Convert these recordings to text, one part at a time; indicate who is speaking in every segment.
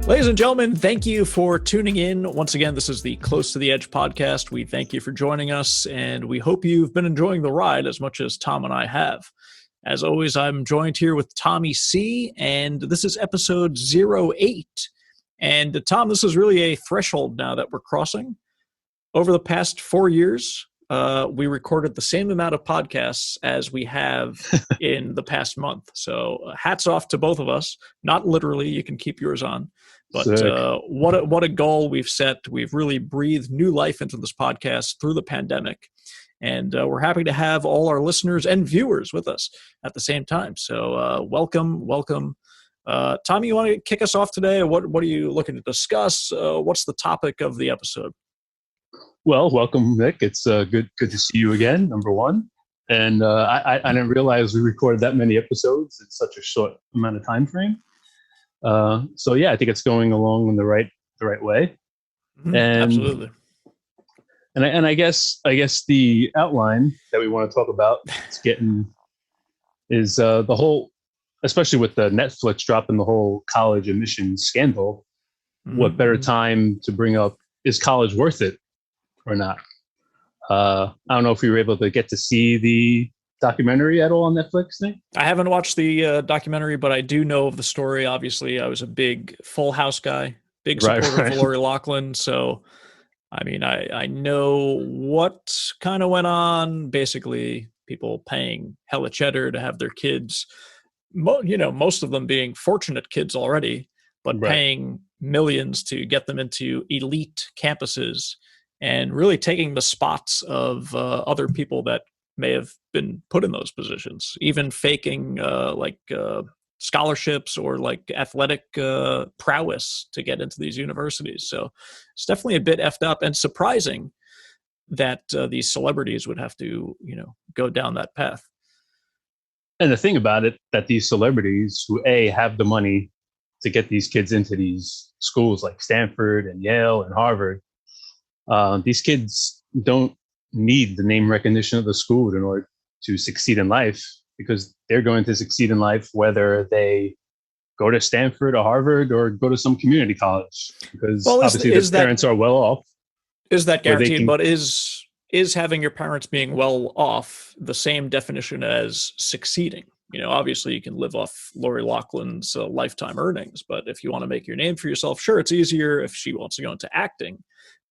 Speaker 1: Ladies and gentlemen, thank you for tuning in. Once again, this is the Close to the Edge podcast. We thank you for joining us, and we hope you've been enjoying the ride as much as Tom and I have. As always, I'm joined here with Tommy C., and this is episode 08. And Tom, this is really a threshold now that we're crossing. Over the past 4 years, we recorded the same amount of podcasts as we have in the past month. So hats off to both of us. Not literally, you can keep yours on. But what a goal we've set. We've really breathed new life into this podcast through the pandemic. And we're happy to have all our listeners and viewers with us at the same time. So welcome. Tommy, you want to kick us off today? What are you looking to discuss? What's the topic of the episode?
Speaker 2: Well, welcome, Nick. It's good to see you again, number one. And I didn't realize we recorded that many episodes in such a short amount of time frame. So yeah, I think it's going along in the right way.
Speaker 1: Mm-hmm,
Speaker 2: and
Speaker 1: absolutely.
Speaker 2: And I guess the outline that we want to talk about is the whole, especially with the Netflix dropping the whole college admissions scandal. Mm-hmm. What better time to bring up, is college worth it or not? I don't know if we were able to get to see the documentary at all on Netflix, Nick?
Speaker 1: I haven't watched the documentary, but I do know of the story. Obviously, I was a big Full House guy, big supporter of Lori Loughlin. So, I mean, I know what kind of went on. Basically, people paying hella cheddar to have their kids, most of them being fortunate kids already, but paying millions to get them into elite campuses and really taking the spots of other people that may have been put in those positions, even faking scholarships or like athletic prowess to get into these universities. So it's definitely a bit effed up and surprising that these celebrities would have to, go down that path.
Speaker 2: And the thing about it, that these celebrities who have the money to get these kids into these schools like Stanford and Yale and Harvard, these kids don't need the name recognition of the school in order to succeed in life, because they're going to succeed in life whether they go to Stanford or Harvard or go to some community college, because obviously their parents are well off.
Speaker 1: Is that guaranteed? But is having your parents being well off the same definition as succeeding? Obviously you can live off Lori Loughlin's lifetime earnings, but if you want to make your name for yourself, sure, it's easier if she wants to go into acting.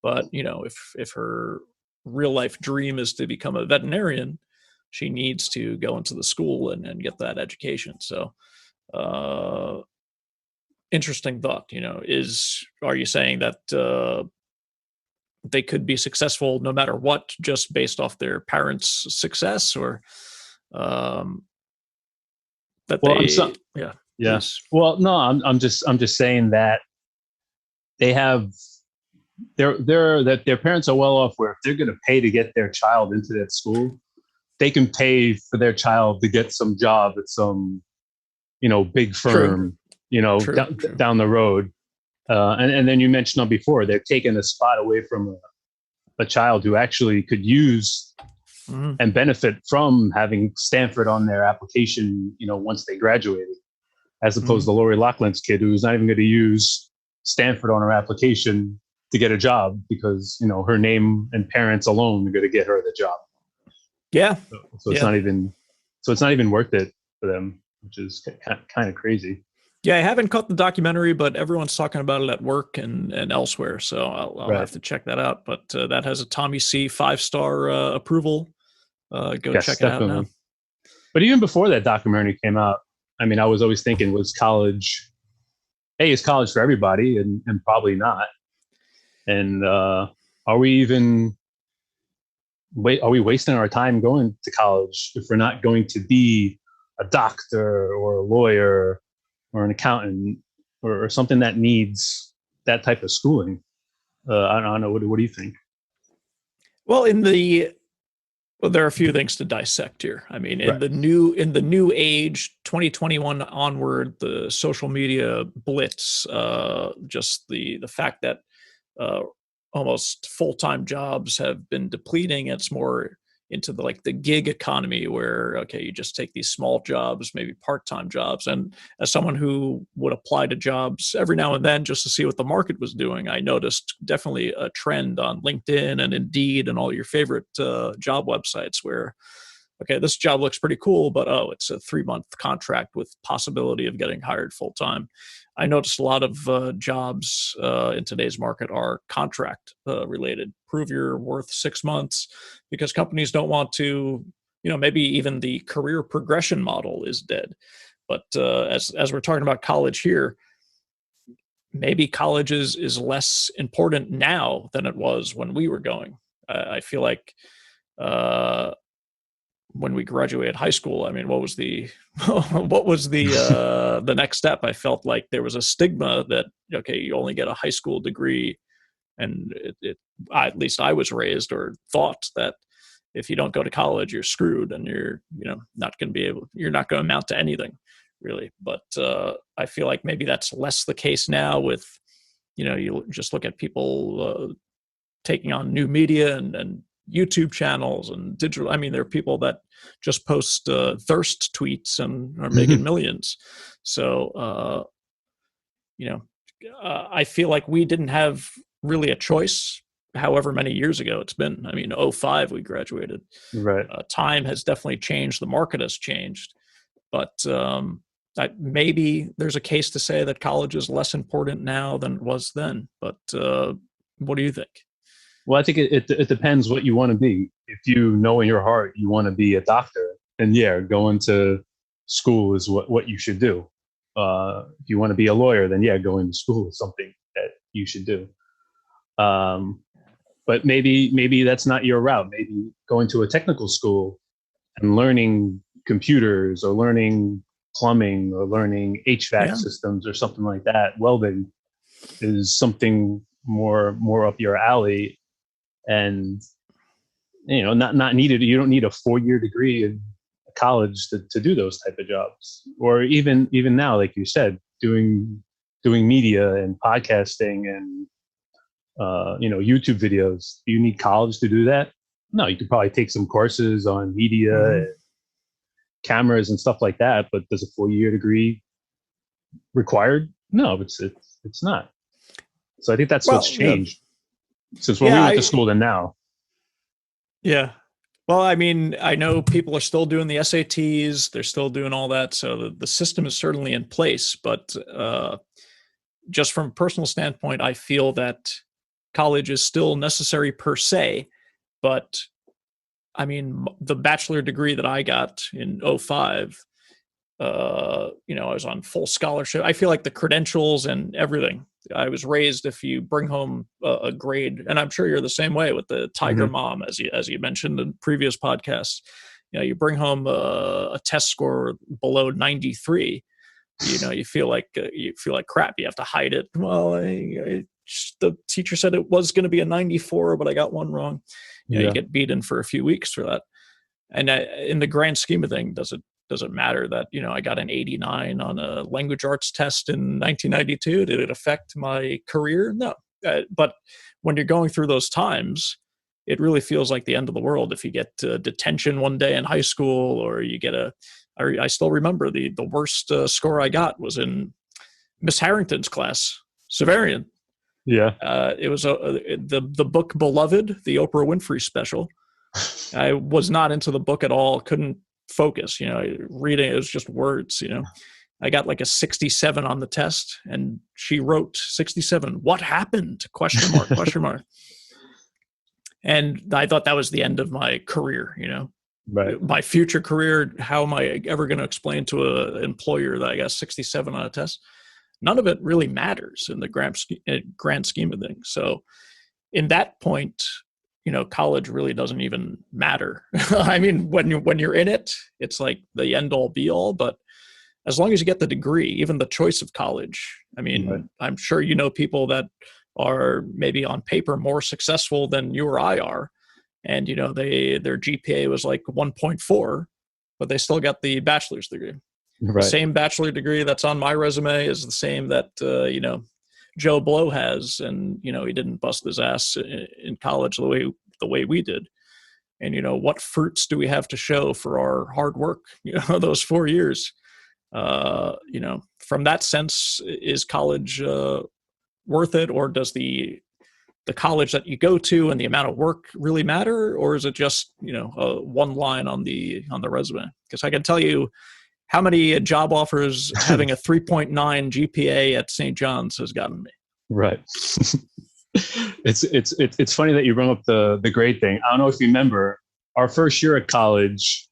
Speaker 1: But, if her real life dream is to become a veterinarian, she needs to go into the school and get that education. So, interesting thought, are you saying that they could be successful no matter what, just based off their parents' success, or
Speaker 2: yeah. Yes. Well, no, I'm just saying that they have, that their parents are well off, where if they're going to pay to get their child into that school, they can pay for their child to get some job at some, big firm, down the road. And then you mentioned before, they're taking a spot away from a child who actually could use and benefit from having Stanford on their application, once they graduated, as opposed to Lori Loughlin's kid, who's not even going to use Stanford on her application to get a job, because her name and parents alone are going to get her the job.
Speaker 1: Yeah.
Speaker 2: So it's not even worth it for them, which is kind of crazy.
Speaker 1: Yeah, I haven't caught the documentary, but everyone's talking about it at work and elsewhere, so I'll have to check that out. But that has a Tommy C 5-star approval. Check it out now.
Speaker 2: But even before that documentary came out, I mean, I was always thinking, is college for everybody? And probably not. And are we wasting our time going to college if we're not going to be a doctor or a lawyer or an accountant or something that needs that type of schooling? I don't know. What do you think?
Speaker 1: Well, there are a few things to dissect here. I mean, in
Speaker 2: Right.
Speaker 1: the new age, 2021 onward, the social media blitz, just the fact that uh, almost full-time jobs have been depleting. It's more into the gig economy where, okay, you just take these small jobs, maybe part-time jobs. And as someone who would apply to jobs every now and then just to see what the market was doing, I noticed definitely a trend on LinkedIn and Indeed and all your favorite job websites where, okay, this job looks pretty cool, but oh, it's a 3-month contract with possibility of getting hired full time. I noticed a lot of jobs in today's market are contract related. Prove you're worth 6 months, because companies don't want to, maybe even the career progression model is dead. But as we're talking about college here, maybe college is less important now than it was when we were going. I feel like uh, when we graduated high school, I mean, what was the what was the next step? I felt like there was a stigma that, okay, you only get a high school degree, and at least I was raised or thought that if you don't go to college, you're screwed, and you're you're not going to amount to anything really. But I feel like maybe that's less the case now with, you just look at people taking on new media and YouTube channels and digital. I mean, there are people that just post thirst tweets and are making millions. So, I feel like we didn't have really a choice. However many years ago it's been. I mean, '05 we graduated.
Speaker 2: Right.
Speaker 1: Time has definitely changed. The market has changed, but maybe there's a case to say that college is less important now than it was then. But what do you think?
Speaker 2: Well, I think it depends what you want to be. If you know in your heart you want to be a doctor, then yeah, going to school is what you should do. If you want to be a lawyer, then yeah, going to school is something that you should do. But maybe that's not your route. Maybe going to a technical school and learning computers or learning plumbing or learning HVAC systems or something like that, welding, is something more up your alley. And not needed. You don't need a 4-year degree in college to do those type of jobs. Or even now, like you said, doing media and podcasting and YouTube videos. Do you need college to do that? No, you could probably take some courses on media and cameras and stuff like that. But does a 4-year degree required? No, it's not. So I think that's what's changed since when we went to school to now.
Speaker 1: Yeah. Well, I mean, I know people are still doing the SATs. They're still doing all that. So the system is certainly in place. But just from a personal standpoint, I feel that college is still necessary per se. But I mean, the bachelor degree that I got in '05, I was on full scholarship. I feel like the credentials and everything. I was raised, if you bring home a grade, and I'm sure you're the same way with the Tiger Mom, as you mentioned in previous podcasts. You bring home a test score below 93. You feel like crap. You have to hide it. Well, the teacher said it was going to be a 94, but I got one wrong. You get beaten for a few weeks for that. And in the grand scheme of things, does it matter that, I got an 89 on a language arts test in 1992? Did it affect my career? No. But when you're going through those times, it really feels like the end of the world if you get detention one day in high school, or you get I still remember the worst score I got was in Miss Harrington's class, Severian.
Speaker 2: Yeah.
Speaker 1: It was the book Beloved, the Oprah Winfrey special. I was not into the book at all. Couldn't focus, reading, it was just words. I got like a 67 on the test, and she wrote 67. What happened? Question mark, question mark. And I thought that was the end of my career,
Speaker 2: right.
Speaker 1: My future career. How am I ever going to explain to an employer that I got 67 on a test? None of it really matters in the grand scheme of things. So in that point, college really doesn't even matter. I mean, when you're in it, it's like the end all be all. But as long as you get the degree, even the choice of college. I mean, I'm sure people that are maybe on paper more successful than you or I are. And, their GPA was like 1.4, but they still got the bachelor's degree.
Speaker 2: Right.
Speaker 1: The same bachelor degree that's on my resume is the same that, Joe Blow has. And, he didn't bust his ass in college the way we did. And, what fruits do we have to show for our hard work, those 4 years? From that sense, is college worth it, or does the college that you go to and the amount of work really matter, or is it just one line on the resume? Because I can tell you how many job offers having a 3.9 GPA at St. John's has gotten me.
Speaker 2: Right. It's funny that you bring up the grade thing. I don't know if you remember our first year at college.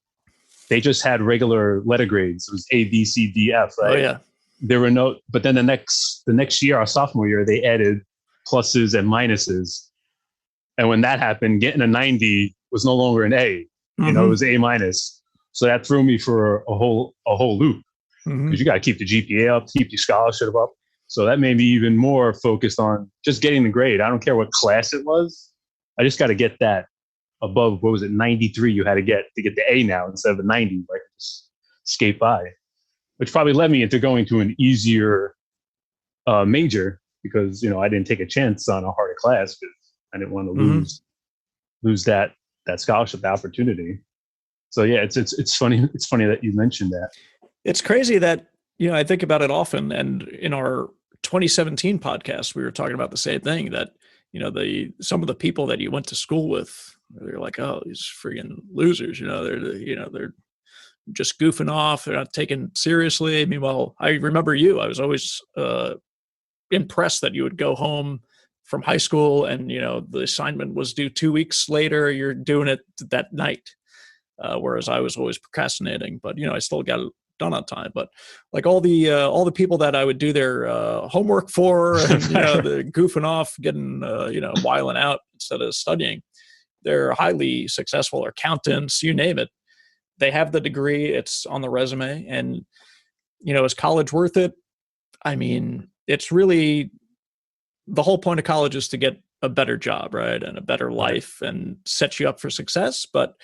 Speaker 2: They just had regular letter grades. It was A, B, C, D, F, right?
Speaker 1: Oh yeah.
Speaker 2: There were no, but then the next year, our sophomore year, they added pluses and minuses. And when that happened, getting a 90 was no longer an A. It was A minus. So that threw me for a whole loop, because you got to keep the GPA up, keep the scholarship up. So that made me even more focused on just getting the grade. I don't care what class it was. I just got to get that above, 93 you had to get the A now instead of a 90, like just skate by, which probably led me into going to an easier major, because, I didn't take a chance on a harder class because I didn't want to lose that scholarship, the opportunity. So yeah, it's funny. It's funny that you mentioned that.
Speaker 1: It's crazy that, I think about it often. And in our 2017 podcast, we were talking about the same thing, that, some of the people that you went to school with, they're like, oh, these freaking losers, they're just goofing off. They're not taken seriously. Meanwhile, I remember you, I was always impressed that you would go home from high school and, the assignment was due 2 weeks later, you're doing it that night. Whereas I was always procrastinating, but, I still got it done on time. But like all the people that I would do their homework for, and, the goofing off, getting, wiling out instead of studying, they're highly successful, or accountants, you name it. They have the degree, it's on the resume. And, is college worth it? I mean, it's really, the whole point of college is to get a better job, right? And a better life, and set you up for success. But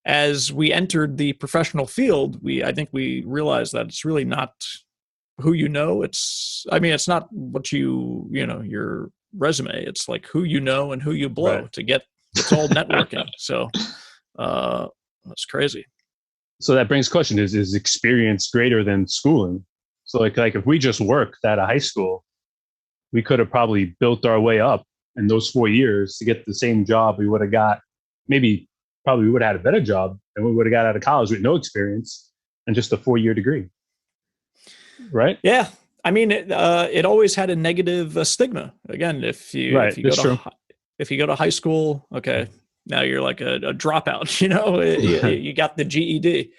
Speaker 1: as we entered the professional field, I think we realized that it's really not who it's not what your resume. It's like who and who you blow to get. It's all networking. So that's crazy.
Speaker 2: So that brings question: is experience greater than schooling? So like if we just worked out of high school, we could have probably built our way up in those 4 years to get the same job we would have got. Probably we would have had a better job than we would have got out of college with no experience and just a 4-year degree. Right?
Speaker 1: Yeah. I mean, it always had a negative stigma. Again, if you go to high school, okay, now you're like a dropout. You got the GED.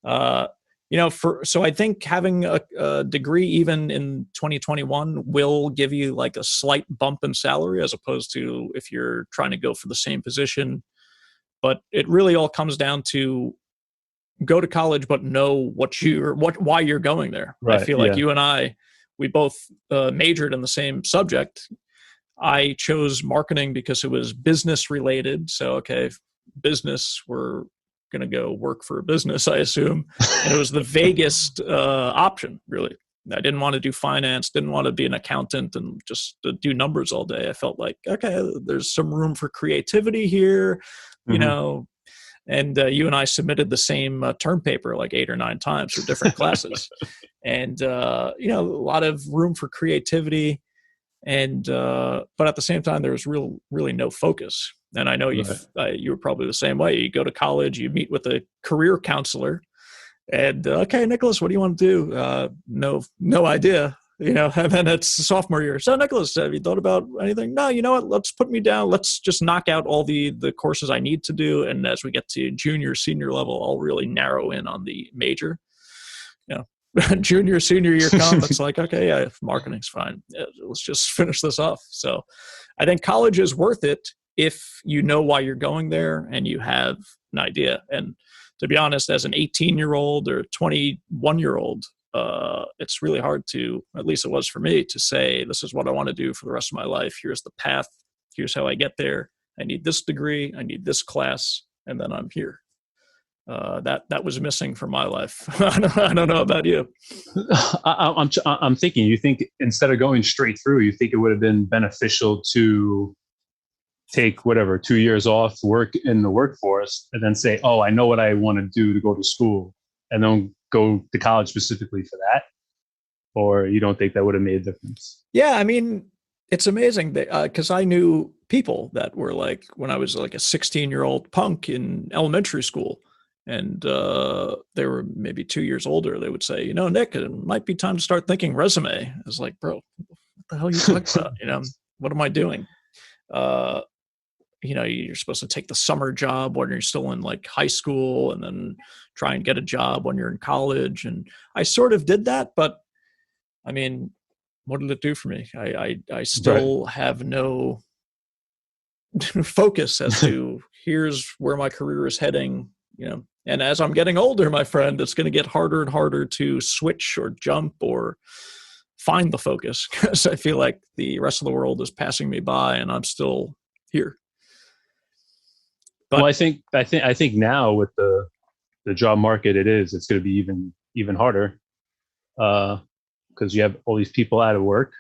Speaker 1: So I think having a degree even in 2021 will give you like a slight bump in salary, as opposed to if you're trying to go for the same position. But it really all comes down to go to college, but know why you're going there. Right, I feel like you and I, we both majored in the same subject. I chose marketing because it was business related. So, okay, business, we're going to go work for a business, I assume. And it was the vaguest option, really. I didn't want to do finance, didn't want to be an accountant and just do numbers all day. I felt like, okay, there's some room for creativity here, and you and I submitted the same term paper like 8 or 9 times for different classes. And, a lot of room for creativity. And, but at the same time, there was really no focus. And I know you were probably the same way. You go to college, you meet with a career counselor, and okay, Nicholas, what do you want to do? No idea. And then it's sophomore year. So Nicholas, have you thought about anything? No, you know what? Let's put me down. Let's just knock out all the courses I need to do. And as we get to junior, senior level, I'll really narrow in on the major. Junior, senior year come, it's like, okay, yeah, marketing's fine. Yeah, let's just finish this off. So I think college is worth it if you know why you're going there and you have an idea. And to be honest, as an 18-year-old or 21-year-old, it's really hard to, at least it was for me, to say, this is what I want to do for the rest of my life. Here's the path. Here's how I get there. I need this degree. I need this class. And then I'm here. That was missing from my life. I don't know about you.
Speaker 2: I'm thinking, you think instead of going straight through, you think it would have been beneficial to take 2 years off, work in the workforce, and then say, oh, I know what I want to do to go to school, and then go to college specifically for that? Or you don't think that would have made a difference?
Speaker 1: Yeah, I mean, it's amazing because I knew people that were like, when I was like a 16-year-old punk in elementary school, and they were maybe 2 years older, they would say, Nick, it might be time to start thinking resume. I was like, bro, what the hell are you talking about? What am I doing? You're supposed to take the summer job when you're still in like high school, and then try and get a job when you're in college. And I sort of did that, but I mean, what did it do for me? I still have no focus as to here's where my career is heading, And as I'm getting older, my friend, it's going to get harder and harder to switch or jump or find the focus, because I feel like the rest of the world is passing me by and I'm still here.
Speaker 2: But well, I think now with the job market, it's going to be even harder, because you have all these people out of work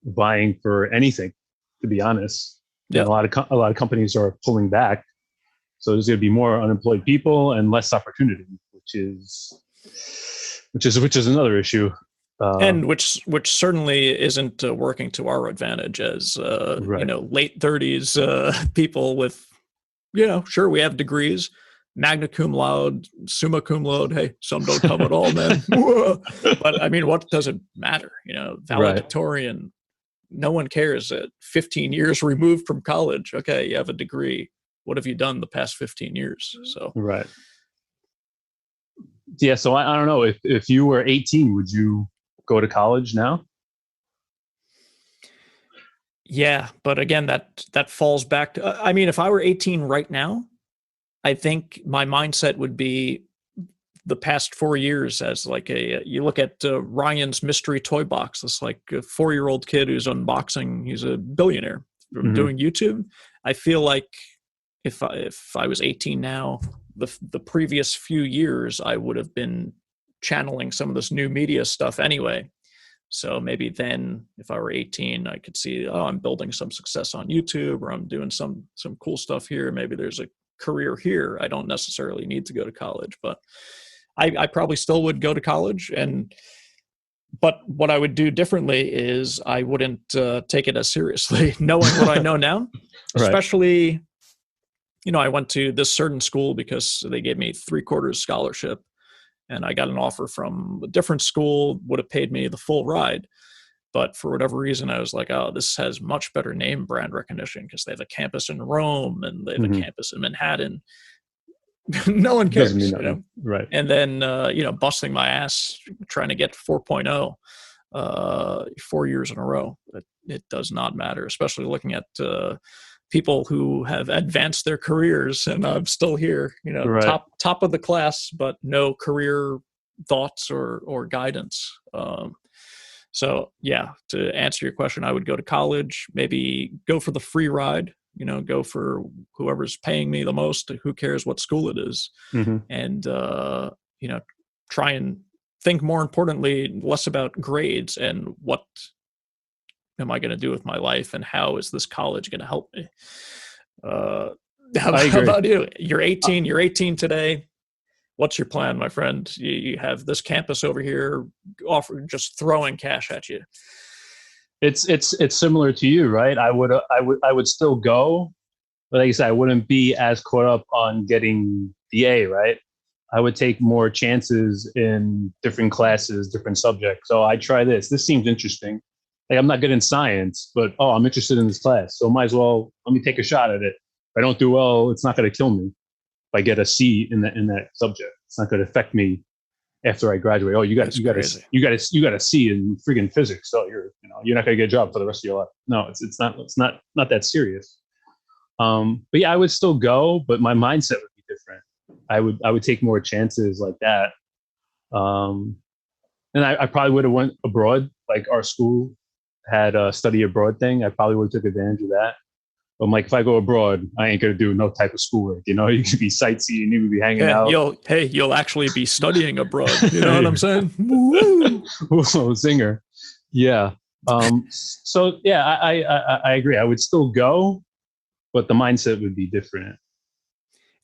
Speaker 2: vying for anything, to be honest.
Speaker 1: Yeah.
Speaker 2: And a lot of companies are pulling back, so there's going to be more unemployed people and less opportunity, which is another issue.
Speaker 1: And which certainly isn't working to our advantage as
Speaker 2: right.
Speaker 1: Late 30s people with, sure, we have degrees, magna cum laude, summa cum laude. Hey, some don't come at all, man. But I mean, what does it matter? Valedictorian. Right. No one cares. At 15 years removed from college, okay, you have a degree. What have you done the past 15 years? So
Speaker 2: right. Yeah. So I don't know, if you were 18, would you go to college now?
Speaker 1: Yeah, but again, that falls back to, I mean, if I were 18 right now, I think my mindset would be the past 4 years as like you look at Ryan's mystery toy box, this like a 4-year-old kid who's unboxing, he's a billionaire from doing YouTube. I feel like if I was 18 now, the previous few years, I would have been channeling some of this new media stuff anyway. So maybe then if I were 18, I could see, oh, I'm building some success on YouTube, or I'm doing some cool stuff here. Maybe there's a career here. I don't necessarily need to go to college, but I probably still would go to college. But what I would do differently is I wouldn't take it as seriously, knowing what I know now, especially, I went to this certain school because they gave me 3/4 scholarship. And I got an offer from a different school, would have paid me the full ride. But for whatever reason, I was like, oh, this has much better name brand recognition because they have a campus in Rome and they have a campus in Manhattan. No one cares,
Speaker 2: Right.
Speaker 1: And then, busting my ass trying to get 4.0 4 years in a row. It does not matter, especially looking at people who have advanced their careers, and I'm still here, top of the class, but no career thoughts or guidance. So yeah, to answer your question, I would go to college, maybe go for the free ride, go for whoever's paying me the most. Who cares what school it is? And, try and think more importantly, less about grades and what am I going to do with my life, and how is this college going to help me? How about you? You're 18 today. What's your plan, my friend? You have this campus over here just throwing cash at you.
Speaker 2: It's similar to you, right? I would still go, but like I said, I wouldn't be as caught up on getting the A, right? I would take more chances in different classes, different subjects. So I try this. This seems interesting. Like, I'm not good in science, but I'm interested in this class, so might as well let me take a shot at it. If I don't do well, it's not going to kill me. If I get a C in that subject, it's not going to affect me after I graduate. Oh, you got a C in friggin' physics, so you're not going to get a job for the rest of your life. No, it's not that serious. But yeah, I would still go, but my mindset would be different. I would take more chances like that. And I probably would have went abroad. Like our school had a study abroad thing. I probably would have took advantage of that. But I'm like, if I go abroad, I ain't gonna do no type of schoolwork. You know, you could be sightseeing, you could be hanging
Speaker 1: Yeah,
Speaker 2: out.
Speaker 1: you'll actually be studying abroad. You know what I'm saying?
Speaker 2: Whoa, zinger. Yeah. So yeah, I agree. I would still go, but the mindset would be different.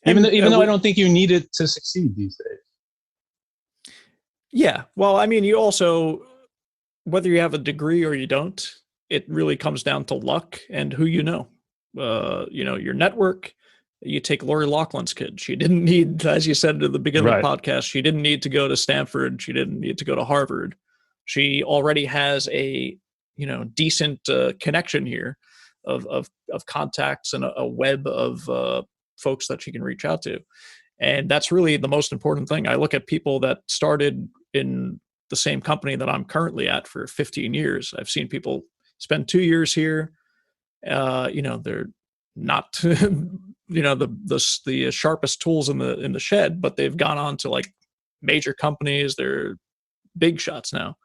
Speaker 2: Even though I don't think you need it to succeed these days.
Speaker 1: Yeah. Well, I mean, you also, whether you have a degree or you don't, it really comes down to luck and who you know. Your network. You take Lori Loughlin's kid. She didn't need, as you said at the beginning of the podcast, she didn't need to go to Stanford. She didn't need to go to Harvard. She already has a, decent connection here of contacts and a web of folks that she can reach out to. And that's really the most important thing. I look at people that started in the same company that I'm currently at for 15 years. I've seen people spend 2 years here. They're not, the sharpest tools in the shed, but they've gone on to like major companies. They're big shots now.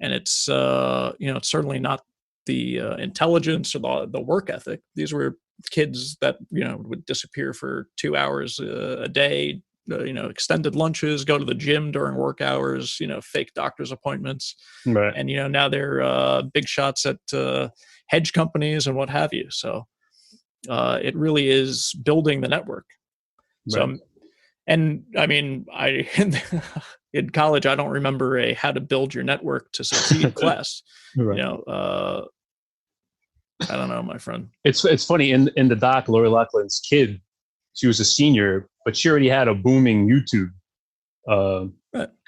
Speaker 1: And it's, it's certainly not the intelligence or the work ethic. These were kids that, would disappear for 2 hours a day, extended lunches, go to the gym during work hours, fake doctor's appointments.
Speaker 2: Right.
Speaker 1: And, now they're big shots at hedge companies and what have you. So it really is building the network. Right. So, and I mean, in college, I don't remember a how to build your network to succeed class. Right. I don't know, my friend.
Speaker 2: It's funny in the doc, Lori Loughlin's kid, she was a senior, but she already had a booming YouTube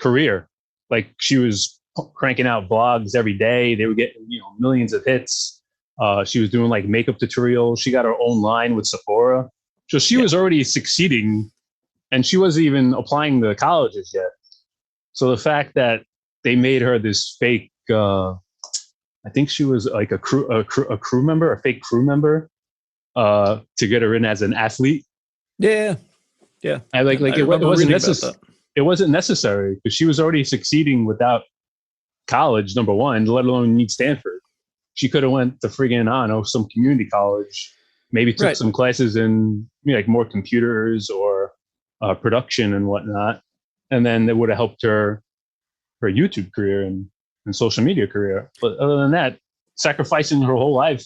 Speaker 2: career. Like she was cranking out vlogs every day. They were getting millions of hits. She was doing like makeup tutorials. She got her own line with Sephora. So she was already succeeding, and she wasn't even applying to colleges yet. So the fact that they made her this fake, I think she was like a crew member, a fake crew member, to get her in as an athlete.
Speaker 1: Yeah.
Speaker 2: It wasn't necessary. It wasn't necessary because she was already succeeding without college, number one, let alone need Stanford. She could have went to friggin' some community college, maybe took some classes in like more computers or production and whatnot, and then it would have helped her YouTube career and social media career. But other than that, sacrificing her whole life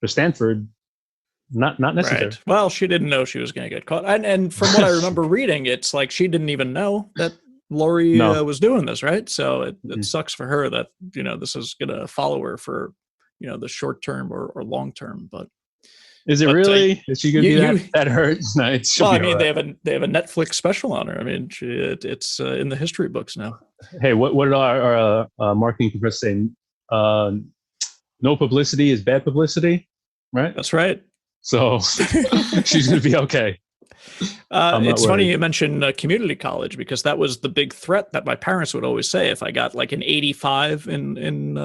Speaker 2: for Stanford, not necessary. Right.
Speaker 1: Well, she didn't know she was going to get caught, and from what I remember reading, it's like she didn't even know that Lori was doing this, right? So it sucks for her that this is going to follow her for the short term or long term. But
Speaker 2: is it really? Is she going to be that hurt? No,
Speaker 1: well, I mean, right. they have a Netflix special on her. I mean, it's in the history books now.
Speaker 2: Hey, what did our marketing professor say? No publicity is bad publicity, right?
Speaker 1: That's right.
Speaker 2: So she's going to be okay.
Speaker 1: It's funny you mentioned community college, because that was the big threat that my parents would always say if I got like an 85 in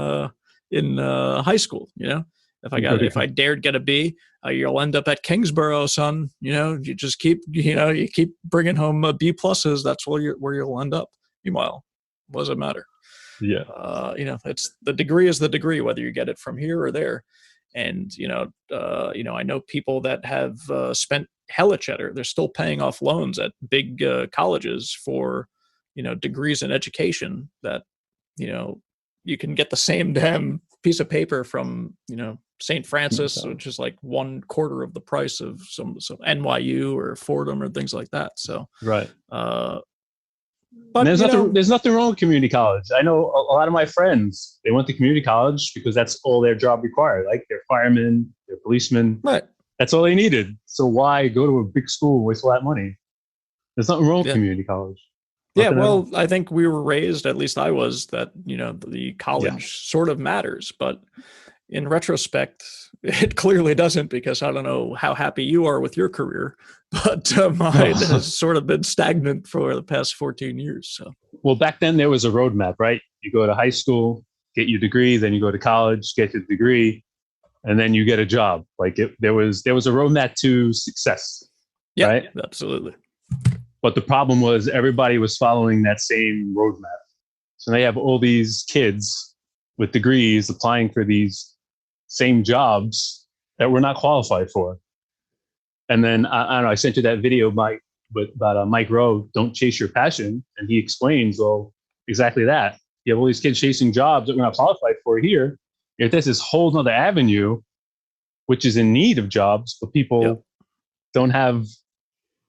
Speaker 1: high school. If I dared get a B, you'll end up at Kingsborough, son. You just keep you keep bringing home B pluses. That's where you'll end up. Meanwhile, what does it matter?
Speaker 2: Yeah.
Speaker 1: It's the degree is the degree, whether you get it from here or there. And I know people that have spent hella cheddar. They're still paying off loans at big colleges for degrees in education that you can get the same damn piece of paper from St. Francis, which is like 1/4 of the price of some NYU or Fordham or things like that. So
Speaker 2: right.
Speaker 1: But
Speaker 2: there's nothing wrong with community college. I know a lot of my friends, they went to community college because that's all their job required. Like they're firemen, they're policemen.
Speaker 1: Right.
Speaker 2: That's all they needed. So why go to a big school and waste all that money? There's nothing wrong with community college.
Speaker 1: Nothing well, I think we were raised, at least I was, that, the college sort of matters. But in retrospect, it clearly doesn't, because I don't know how happy you are with your career, but mine has sort of been stagnant for the past 14 years. So,
Speaker 2: well, back then there was a roadmap, right? You go to high school, get your degree, then you go to college, get your degree, and then you get a job. Like there was a roadmap to success.
Speaker 1: Yeah,
Speaker 2: right?
Speaker 1: Absolutely.
Speaker 2: But the problem was everybody was following that same roadmap. So they have all these kids with degrees applying for these same jobs that we're not qualified for. And then I don't know, I sent you that video about Mike Rowe, don't chase your passion. And he explains, well, exactly that. You have all these kids chasing jobs that we're not qualified for here. If there's this whole nother avenue, which is in need of jobs, but people don't have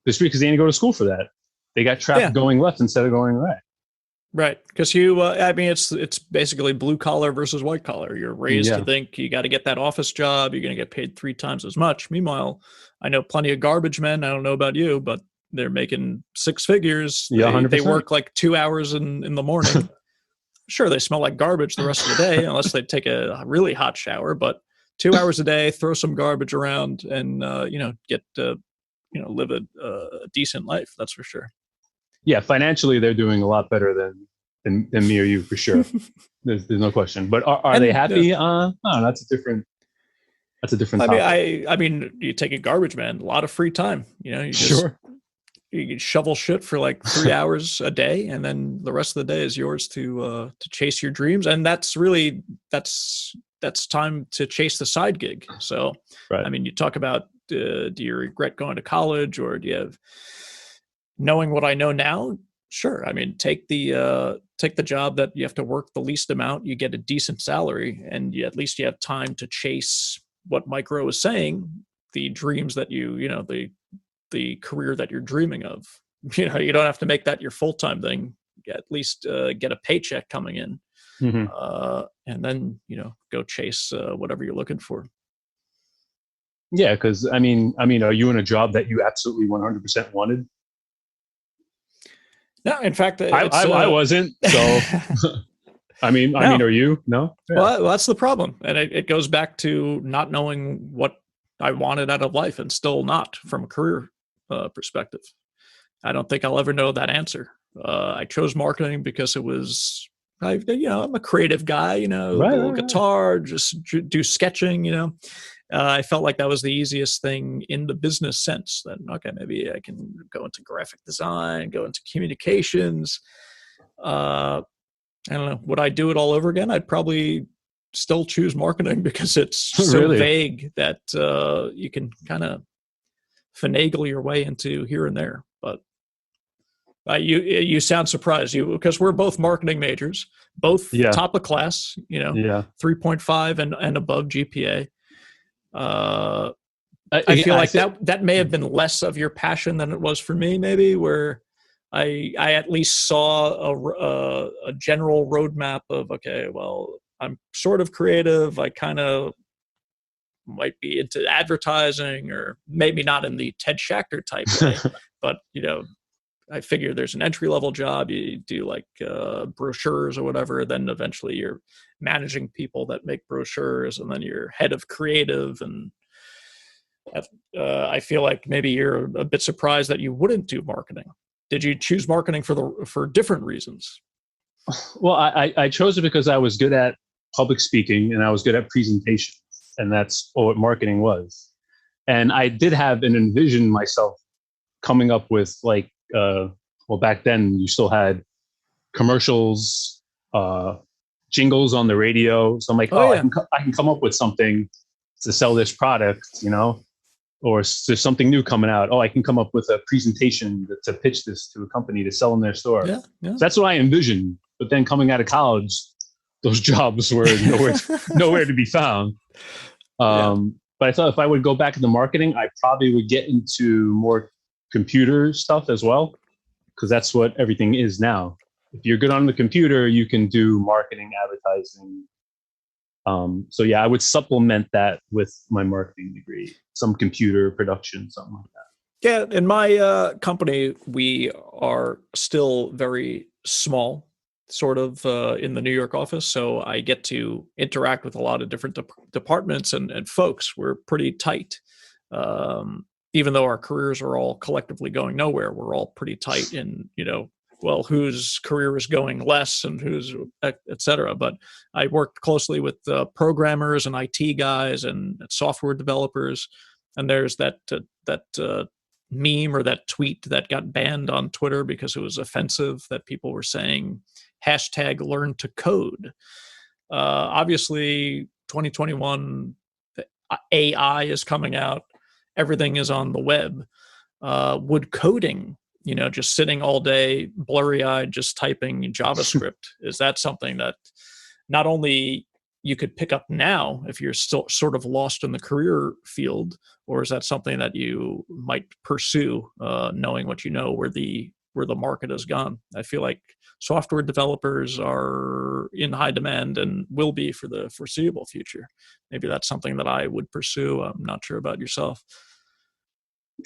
Speaker 2: the street because they didn't go to school for that. They got trapped going left instead of going right.
Speaker 1: Right, because it's basically blue collar versus white collar. You're raised to think you got to get that office job. You're going to get paid 3 times as much. Meanwhile, I know plenty of garbage men. I don't know about you, but they're making 6 figures. They work like 2 hours in the morning. Sure, they smell like garbage the rest of the day, unless they take a really hot shower. But 2 hours a day, throw some garbage around, and get live a decent life. That's for sure.
Speaker 2: Yeah, financially, they're doing a lot better than me or you, for sure. There's no question. But are they happy? No, that's a different topic.
Speaker 1: I mean, you take a garbage man, a lot of free time. You can shovel shit for like 3 hours a day, and then the rest of the day is yours to chase your dreams. And that's time to chase the side gig. So, I mean, you talk about do you regret going to college, or do you have knowing what I know now? Sure. I mean, take the job that you have to work the least amount, you get a decent salary, and at least you have time to chase what Mike Rowe is saying, the dreams that the career that you're dreaming of. You don't have to make that your full-time thing. At least get a paycheck coming in, and then go chase whatever you're looking for.
Speaker 2: Yeah, because I mean, are you in a job that you absolutely 100% wanted?
Speaker 1: No, in fact,
Speaker 2: I wasn't. So, I mean, are you? No.
Speaker 1: Yeah. Well, that's the problem, and it goes back to not knowing what I wanted out of life, and still not from a career perspective. I don't think I'll ever know that answer. I chose marketing because it was, I'm a creative guy. Guitar, just do sketching. I felt like that was the easiest thing in the business sense. That, okay, maybe I can go into graphic design, go into communications. I don't know. Would I do it all over again? I'd probably still choose marketing because it's so vague that you can kind of finagle your way into here and there. But you sound surprised, because we're both marketing majors, both top of class, 3.5 and above GPA. I feel like that may have been less of your passion than it was for me, maybe, where I at least saw a general roadmap of, okay, well, I'm sort of creative. I kind of might be into advertising, or maybe not in the Ted Schachter type way, but I figure there's an entry-level job. You do like brochures or whatever. Then eventually you're managing people that make brochures, and then you're head of creative. And I feel like maybe you're a bit surprised that you wouldn't do marketing. Did you choose marketing for different reasons?
Speaker 2: Well, I chose it because I was good at public speaking and I was good at presentations, and that's what marketing was. And I did have an envision myself coming up with like, back then you still had commercials, jingles on the radio. So I'm like, I can come up with something to sell this product, or there's something new coming out. I can come up with a presentation to pitch this to a company to sell in their store.
Speaker 1: Yeah.
Speaker 2: So that's what I envisioned. But then coming out of college, those jobs were nowhere to be found. But I thought if I would go back into marketing, I probably would get into more computer stuff as well, because that's what everything is now. If you're good on the computer, you can do marketing, advertising. I would supplement that with my marketing degree, some computer production, something like that.
Speaker 1: Yeah, in my company, we are still very small, sort of in the New York office. So I get to interact with a lot of different departments and folks. We're pretty tight. Even though our careers are all collectively going nowhere, we're all pretty tight in, whose career is going less and who's, et cetera. But I worked closely with programmers and IT guys and software developers. And there's that meme or that tweet that got banned on Twitter because it was offensive, that people were saying hashtag learn to code. Obviously 2021, AI is coming out. Everything is on the web. Would coding, just sitting all day, blurry-eyed, just typing JavaScript, is that something that not only you could pick up now if you're still sort of lost in the career field, or is that something that you might pursue, knowing what you know, where the market has gone? I feel like software developers are in high demand and will be for the foreseeable future. Maybe that's something that I would pursue. I'm not sure about yourself.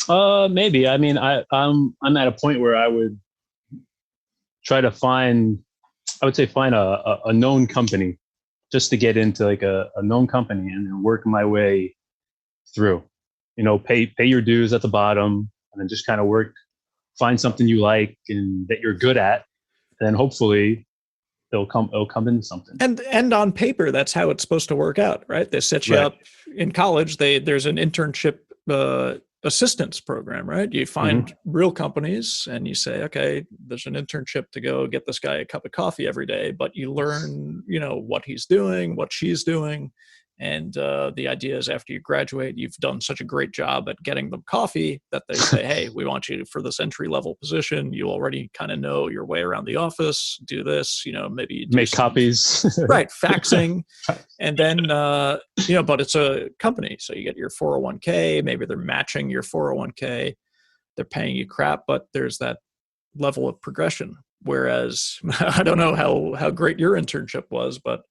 Speaker 2: Maybe. I mean, I'm at a point where I would try to find a known company, just to get into like a known company and then work my way through. Pay your dues at the bottom, and then just kind of find something you like and that you're good at, and then hopefully it'll come into something.
Speaker 1: And on paper, that's how it's supposed to work out, right? They set you up in college. There's an internship assistance program, right? You find real companies and you say, okay, there's an internship to go get this guy a cup of coffee every day, but you learn, what he's doing, what she's doing. And the idea is after you graduate, you've done such a great job at getting them coffee that they say, hey, we want you for this entry-level position. You already kind of know your way around the office. Do this, maybe you
Speaker 2: make copies.
Speaker 1: Right, faxing. And then, but it's a company. So you get your 401k. Maybe they're matching your 401k. They're paying you crap, but there's that level of progression. Whereas I don't know how great your internship was, but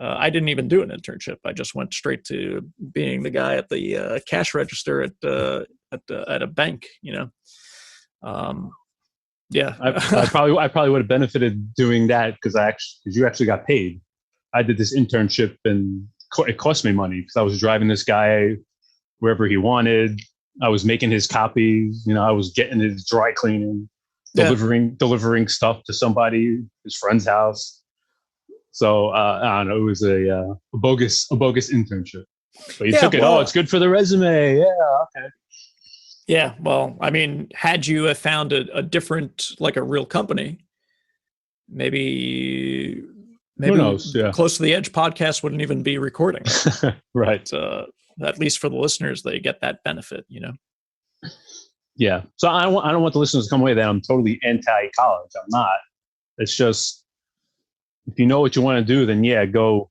Speaker 1: I didn't even do an internship. I just went straight to being the guy at the cash register at a bank. Yeah.
Speaker 2: I probably would have benefited doing that because you actually got paid. I did this internship and it cost me money because I was driving this guy wherever he wanted. I was making his copies. I was getting his dry cleaning, delivering stuff to somebody, his friend's house. So I don't know. It was a bogus internship, but you took it. Oh, it's good for the resume. Yeah, okay.
Speaker 1: Yeah, well, I mean, had you have found a different, like a real company, maybe
Speaker 2: who knows? Yeah.
Speaker 1: Close to the Edge podcast wouldn't even be recording.
Speaker 2: Right.
Speaker 1: But, at least for the listeners, they get that benefit.
Speaker 2: Yeah. So I don't want the listeners to come away that I'm totally anti-college. I'm not. It's just, if you know what you want to do, then go,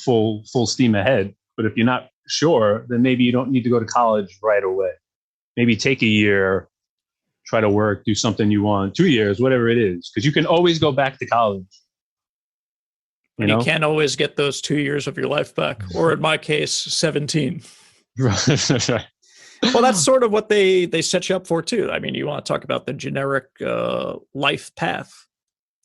Speaker 2: full steam ahead. But if you're not sure, then maybe you don't need to go to college right away. Maybe take a year, try to work, do something you want, 2 years, whatever it is, because you can always go back to college.
Speaker 1: You can't always get those 2 years of your life back, or in my case, 17.
Speaker 2: Right.
Speaker 1: Well, that's sort of what they set you up for too. I mean, you want to talk about the generic life path.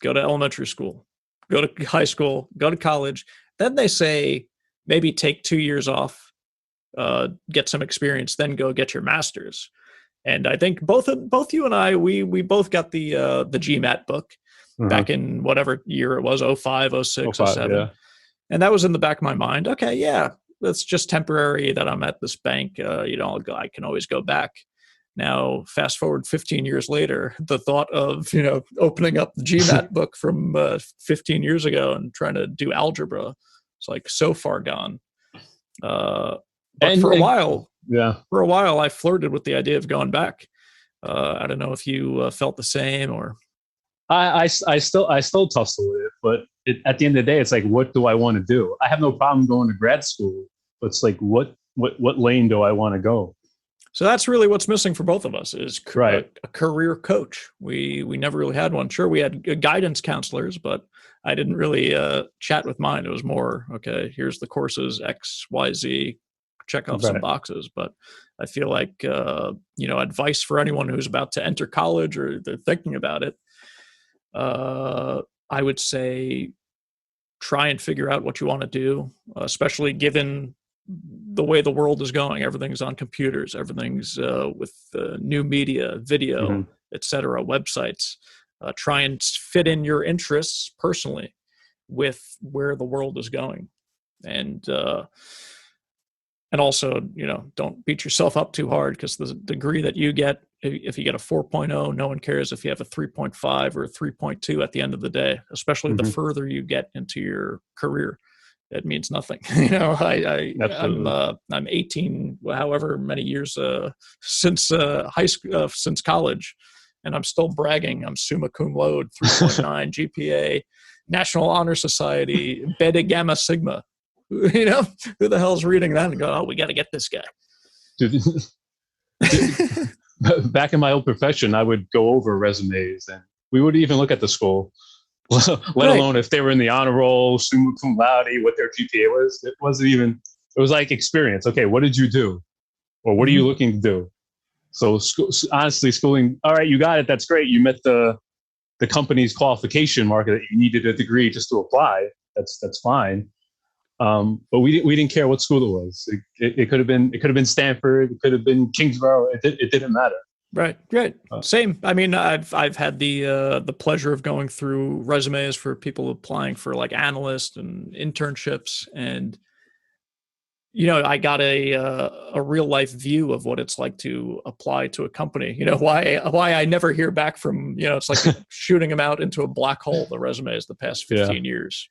Speaker 1: Go to elementary school, go to high school, go to college. Then they say maybe take 2 years off, get some experience, then go get your master's. And I think both you and I, we both got the GMAT book back in whatever year it was, 05, 06, 07. Yeah. And that was in the back of my mind. Okay, yeah, that's just temporary that I'm at this bank. I can always go back. Now, fast forward 15 years later, the thought of, opening up the GMAT book from 15 years ago and trying to do algebra, it's like so far gone. But for a while, I flirted with the idea of going back. I don't know if you felt the same or.
Speaker 2: I still tussle with it, but at the end of the day, it's like, what do I want to do? I have no problem going to grad school, but it's like, what lane do I want to go?
Speaker 1: So that's really what's missing for both of us is a career coach. We never really had one. Sure, we had guidance counselors, but I didn't really chat with mine. It was more, okay, here's the courses, X, Y, Z, check off some boxes. But I feel like, advice for anyone who's about to enter college or they're thinking about it, I would say try and figure out what you want to do, especially given the way the world is going. Everything's on computers, everything's with new media, video, etc., websites. Try and fit in your interests personally with where the world is going. And And also, don't beat yourself up too hard, because the degree that you get, if you get a 4.0, no one cares if you have a 3.5 or a 3.2 at the end of the day, especially the further you get into your career. It means nothing. I'm 18, however many years since high school, since college, and I'm still bragging. I'm Summa Cum Laude, 3.9 GPA, National Honor Society, Beta Gamma Sigma. Who the hell's reading that and go, oh, we got to get this guy?
Speaker 2: Back in my old profession, I would go over resumes, and we would even look at the school, let alone if they were in the honor roll, summa cum laude, what their GPA was. It was like experience. Okay, what did you do? Or what are you looking to do? So honestly, schooling, all right, you got it. That's great. You met the company's qualification market that you needed a degree just to apply. That's fine. But we didn't care what school it was. It could have been Stanford. It could have been Kingsborough. It didn't matter.
Speaker 1: Right. Same. I mean, I've had the pleasure of going through resumes for people applying for like analysts and internships, and I got a real life view of what it's like to apply to a company. Why I never hear back from, it's like shooting them out into a black hole, the resumes the past 15 years.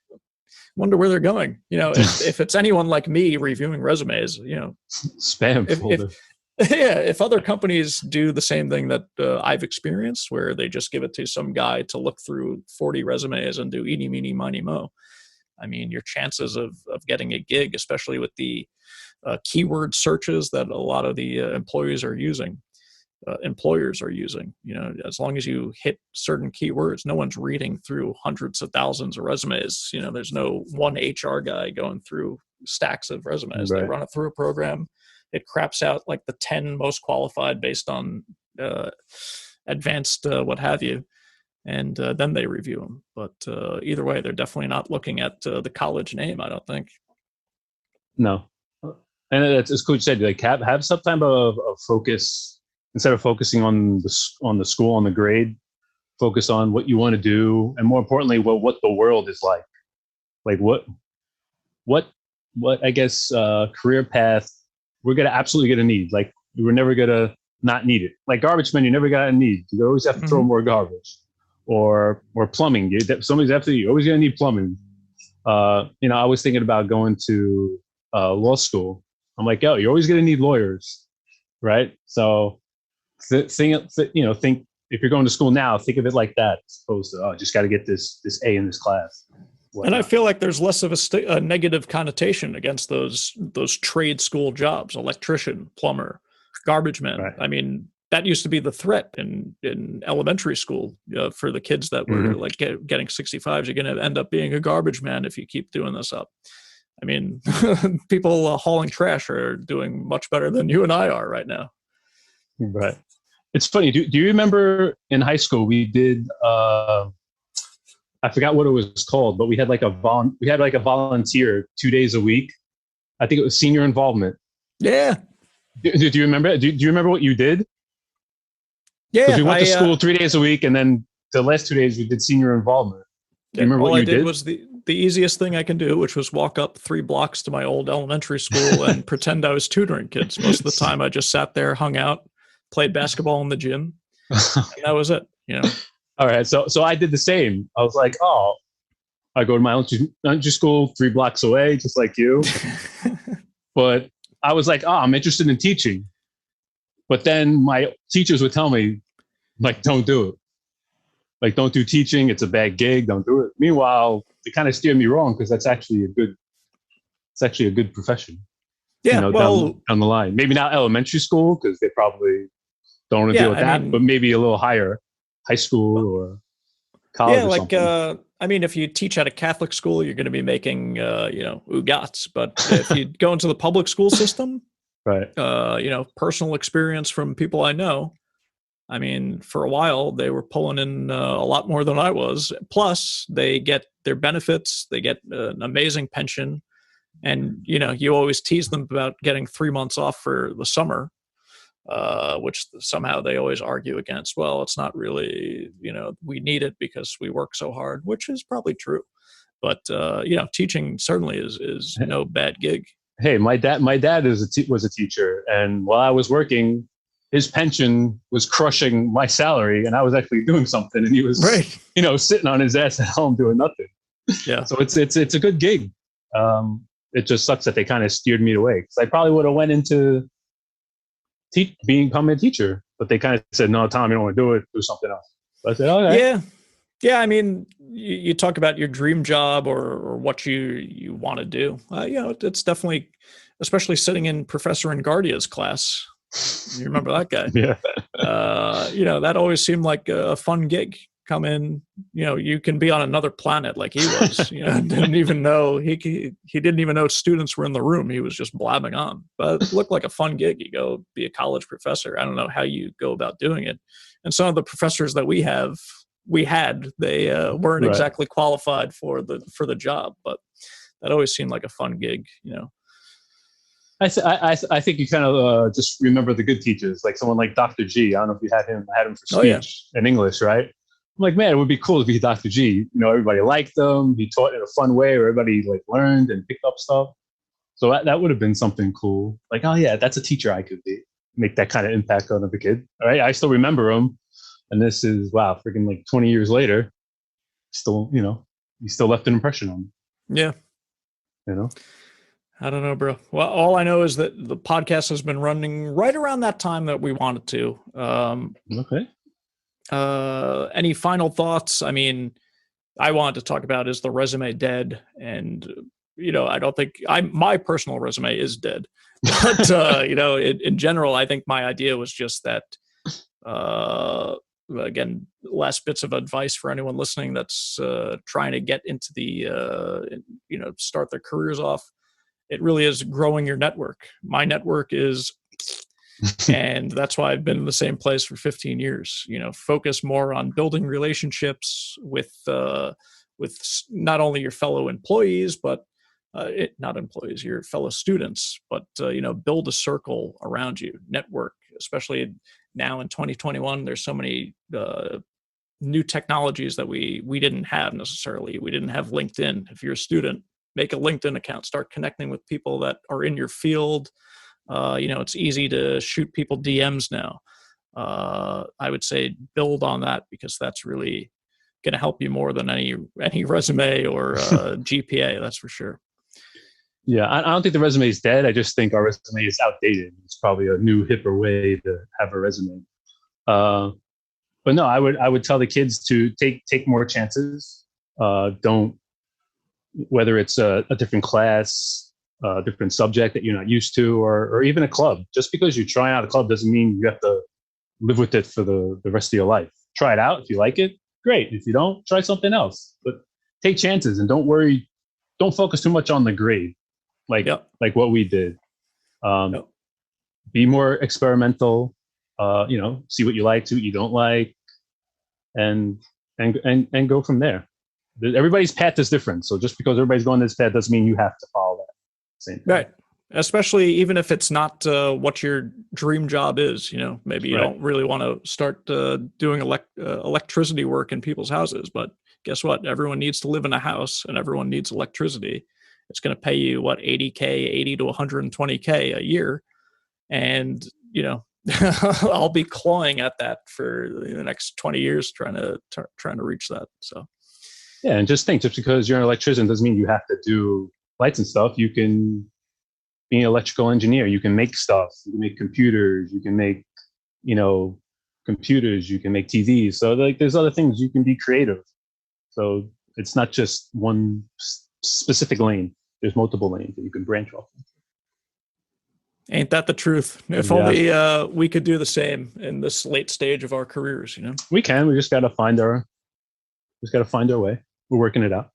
Speaker 1: Wonder where they're going. If it's anyone like me reviewing resumes,
Speaker 2: spam folder.
Speaker 1: If other companies do the same thing that I've experienced, where they just give it to some guy to look through 40 resumes and do eeny, meeny, miny, mo, I mean, your chances of getting a gig, especially with the keyword searches that a lot of the employers are using, as long as you hit certain keywords, no one's reading through hundreds of thousands of resumes. There's no one HR guy going through stacks of resumes. Right. They run it through a program. It craps out like the 10 most qualified based on advanced what have you, and then they review them. But either way, they're definitely not looking at the college name, I don't think.
Speaker 2: No. And it's cool you said, like, have some type of focus. Instead of focusing on the school, on the grade, focus on what you want to do, and more importantly, what the world is like. Like what I guess career path we're absolutely gonna need. Like, we're never gonna not need it. Like garbage men, you never gotta need. You always have to throw more garbage, or plumbing. You always gonna need plumbing. I was thinking about going to law school. I'm like, oh, you're always gonna need lawyers, right? So. Think if you're going to school now, think of it like that, as opposed to just got to get this A in this class.
Speaker 1: And I feel like there's less of a negative connotation against those trade school jobs: electrician, plumber, garbage man. Right. I mean, that used to be the threat in elementary school for the kids that were like getting 65s. You're going to end up being a garbage man if you keep doing this up. I mean, people hauling trash are doing much better than you and I are right now.
Speaker 2: Right. It's funny. Do you remember in high school we did? I forgot what it was called, but we had like a volunteer 2 days a week. I think it was senior involvement.
Speaker 1: Yeah.
Speaker 2: Do you remember? Do you remember what you did?
Speaker 1: Yeah.
Speaker 2: We went to school 3 days a week, and then the last 2 days we did senior involvement. Do you remember what you did? All I did
Speaker 1: was the easiest thing I can do, which was walk up 3 blocks to my old elementary school and pretend I was tutoring kids. Most of the time, I just sat there, hung out, played basketball in the gym, and that was it.
Speaker 2: All right, so I did the same. I was like, oh, I go to my elementary school 3 blocks away, just like you. But I was like, oh, I'm interested in teaching. But then my teachers would tell me, like, don't do it. Like, don't do teaching. It's a bad gig. Don't do it. Meanwhile, they kind of steered me wrong, because it's actually a good profession.
Speaker 1: Yeah,
Speaker 2: down the line. Maybe not elementary school, because they probably don't want to deal with that, but maybe a little higher, high school or college. Yeah,
Speaker 1: like if you teach at a Catholic school, you're going to be making UGATs. But if you go into the public school system,
Speaker 2: right?
Speaker 1: Personal experience from people I know. I mean, for a while, they were pulling in a lot more than I was. Plus, they get their benefits. They get an amazing pension. And, you always tease them about getting 3 months off for the summer, which somehow they always argue against. Well, it's not really, we need it because we work so hard, which is probably true. But, teaching certainly is no bad gig.
Speaker 2: Hey, my dad was a teacher, and while I was working, his pension was crushing my salary, and I was actually doing something, and he was,
Speaker 1: Right.
Speaker 2: sitting on his ass at home doing nothing.
Speaker 1: Yeah.
Speaker 2: So it's a good gig. It just sucks that they kind of steered me away, because I probably would have went into becoming a teacher, but they kind of said, "No, Tom, you don't want to do it. Do something else." So I said, "Okay."
Speaker 1: Yeah. Yeah. I mean, you talk about your dream job or what you want to do. It's definitely, especially sitting in Professor Ingardia's class. You remember that guy?
Speaker 2: Yeah.
Speaker 1: That always seemed like a fun gig. Come in, you can be on another planet like he was. Didn't even know he didn't even know students were in the room. He was just blabbing on. But it looked like a fun gig. You go be a college professor. I don't know how you go about doing it. And some of the professors that we had, they weren't
Speaker 2: Right.
Speaker 1: exactly qualified for the job, but that always seemed like a fun gig.
Speaker 2: I think you kind of just remember the good teachers, like someone like Dr. G. I don't know if you had him. I had him for
Speaker 1: Oh yeah.
Speaker 2: speech and English, right? I'm like, man, it would be cool to be Dr. G. Everybody liked him. He taught in a fun way where everybody like learned and picked up stuff. So that would have been something cool. Like, oh yeah, that's a teacher I could be. Make that kind of impact on the kid. All right, I still remember him, and this is wow, freaking like 20 years later, still, he still left an impression on me.
Speaker 1: Yeah. I don't know, bro. Well, all I know is that the podcast has been running right around that time that we wanted to.
Speaker 2: Okay.
Speaker 1: Any final thoughts? I mean, I wanted to talk about, is the resume dead? And I don't think my personal resume is dead, but in general, I think my idea was just that. Again, last bits of advice for anyone listening that's trying to get into start their careers off. It really is growing your network. My network is, and that's why I've been in the same place for 15 years. Focus more on building relationships with not only your fellow employees, but not employees, your fellow students, but build a circle around you, network, especially now in 2021. There's so many new technologies that we didn't have necessarily. We didn't have LinkedIn. If you're a student, make a LinkedIn account, start connecting with people that are in your field. It's easy to shoot people DMs now. I would say build on that, because that's really going to help you more than any resume or GPA. That's for sure.
Speaker 2: Yeah, I don't think the resume is dead. I just think our resume is outdated. It's probably a new, hipper way to have a resume. But no, I would tell the kids to take more chances. Don't, whether it's a different class, a different subject that you're not used to, or even a club. Just because you're trying out a club doesn't mean you have to live with it for the rest of your life. Try it out. If you like it, great. If you don't, try something else. But take chances and don't worry. Don't focus too much on the grade, like what we did. Be more experimental. See what you like, see what you don't like, and go from there. Everybody's path is different, so just because everybody's going this path doesn't mean you have to follow that same thing.
Speaker 1: Right. Especially even if it's not what your dream job is. Maybe you don't really want to start doing electricity work in people's houses, but guess what? Everyone needs to live in a house, and everyone needs electricity. It's going to pay you $80K, 80 to 120K a year, and I'll be clawing at that for the next 20 years, trying to reach that. So.
Speaker 2: Yeah, and just because you're an electrician doesn't mean you have to do lights and stuff. You can be an electrical engineer. You can make stuff. You can make computers. You can make, computers. You can make TVs. So there's other things. You can be creative. So it's not just one specific lane. There's multiple lanes that you can branch off.
Speaker 1: Ain't that the truth? If only we could do the same in this late stage of our careers.
Speaker 2: We can. We just got to find our way. We're working it out.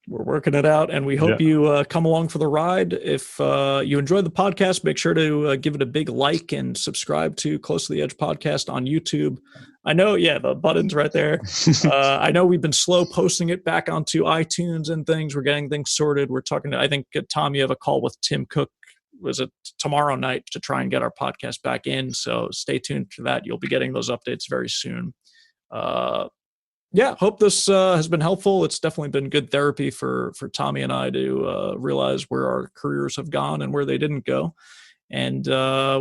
Speaker 1: We're working it out, and we hope you come along for the ride. If you enjoyed the podcast, make sure to give it a big like and subscribe to Close to the Edge podcast on YouTube. I know, the button's right there. I know we've been slow posting it back onto iTunes and things. We're getting things sorted. We're talking to, I think, Tom, you have a call with Tim Cook. Was it tomorrow night to try and get our podcast back in? So stay tuned for that. You'll be getting those updates very soon. Yeah, hope this has been helpful. It's definitely been good therapy for Tommy and I to realize where our careers have gone and where they didn't go. And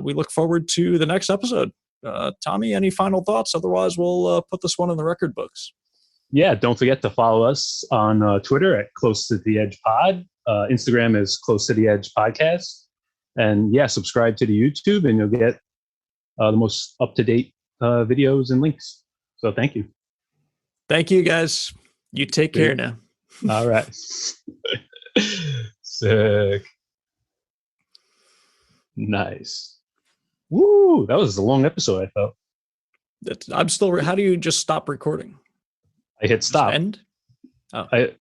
Speaker 1: we look forward to the next episode. Tommy, any final thoughts? Otherwise, we'll put this one in the record books.
Speaker 2: Yeah, don't forget to follow us on Twitter at Close to the Edge Pod. Instagram is Close to the Edge Podcast. And yeah, subscribe to the YouTube and you'll get the most up-to-date videos and links. So thank you.
Speaker 1: Thank you, guys. You take care now.
Speaker 2: All right. Sick. Nice. Woo! That was a long episode, I thought.
Speaker 1: I'm still. How do you just stop recording?
Speaker 2: I hit stop.
Speaker 1: Just end?
Speaker 2: Oh.